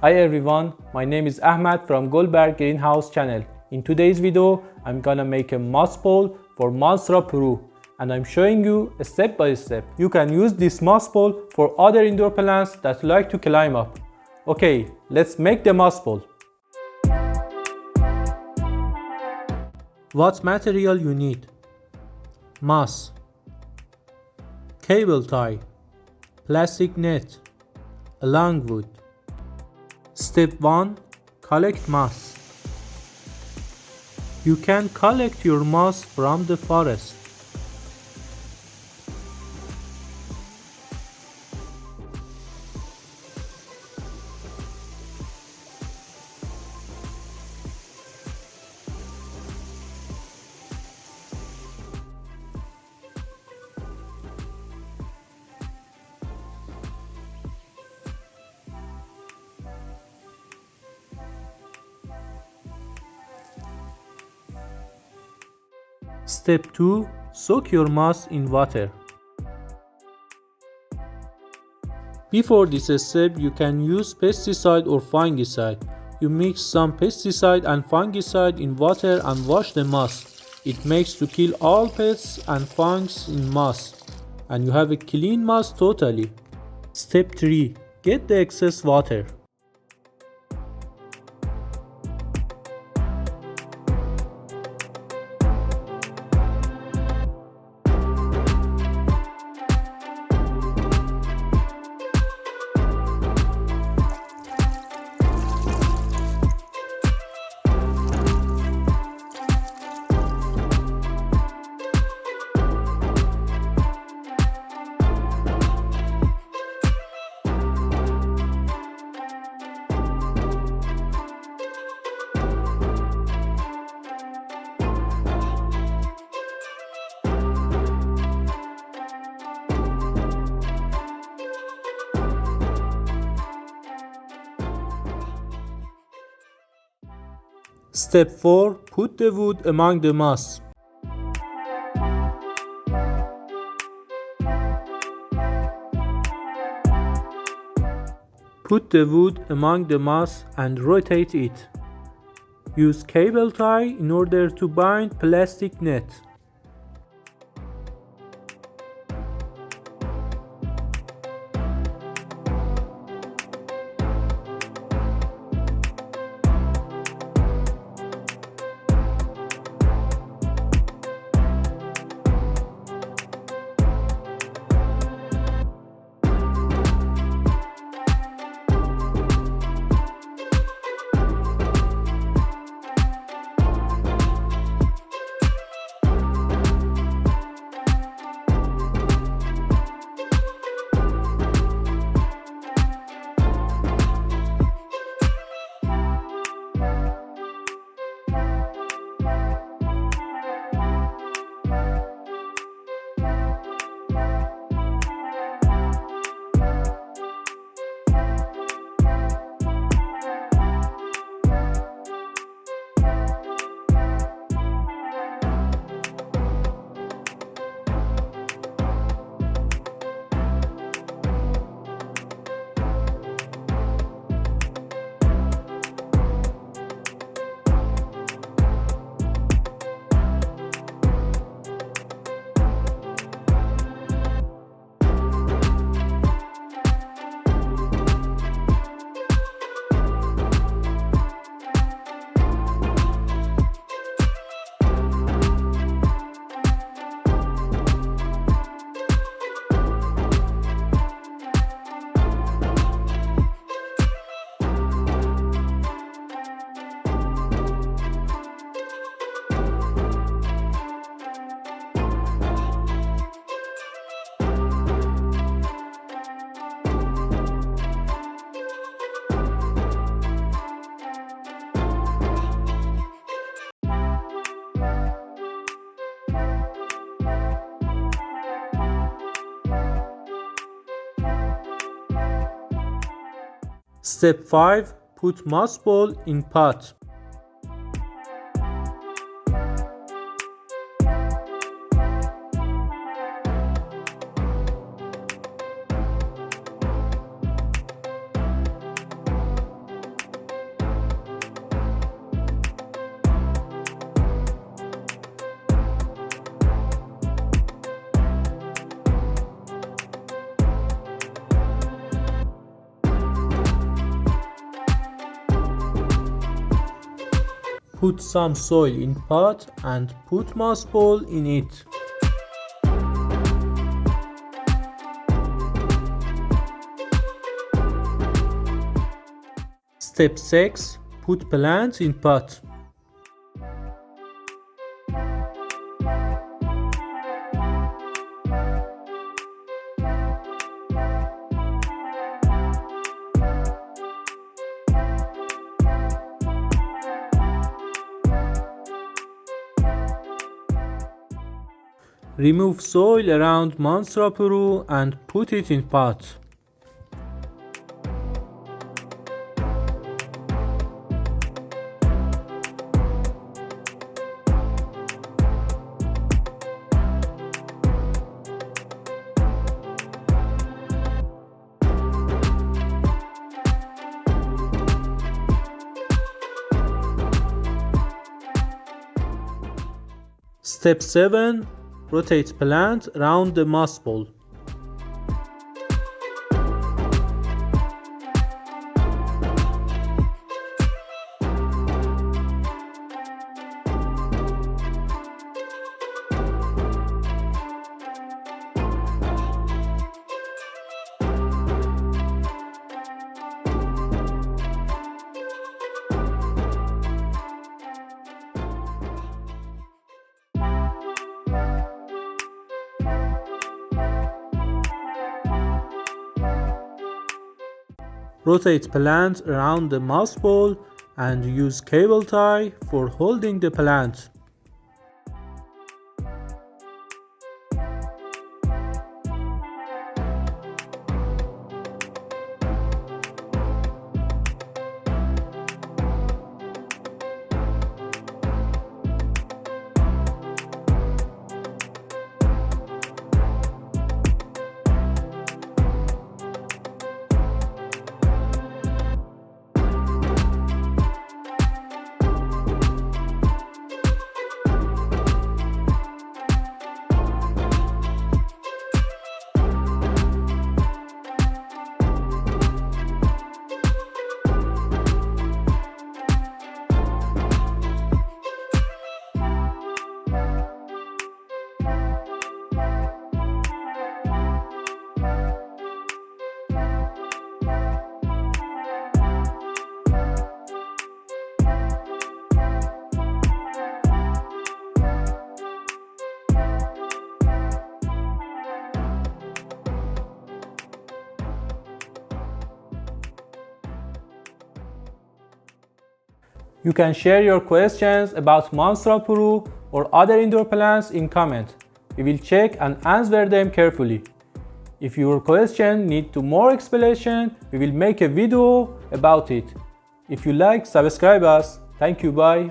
Hi everyone, my name is Ahmed from Golbarg.greenhouse channel. In today's video, I'm gonna make a moss bowl for Monstera, Peru, and I'm showing you step by step. You can use this moss bowl for other indoor plants that like to climb up. Okay, let's make the moss bowl. What material you need? Moss, cable tie, plastic net, long wood. Step 1. Collect moss. You can collect your moss from the forest. Step 2. Soak your moss in water. Before this step, you can use pesticide or fungicide. You mix some pesticide and fungicide in water and wash the moss. It makes to kill all pests and fungus in moss, and you have a clean moss totally. Step 3. Get the excess water. Step 4. Put the wood among the moss. Put the wood among the moss and rotate it. Use cable tie in order to bind plastic net. Step 5. Put moss ball in pot. Put some soil in pot and put moss ball in it. Step 6. Put plants in pot. Remove soil around Monstera peru and put it in pot. Step 7. Rotate plant around the moss ball. Rotate plant around the moss ball and use cable tie for holding the plant. You can share your questions about Monstera peru or other indoor plants in comment. We will check and answer them carefully. If your question needs more explanation, we will make a video about it. If you like, subscribe us. Thank you, bye.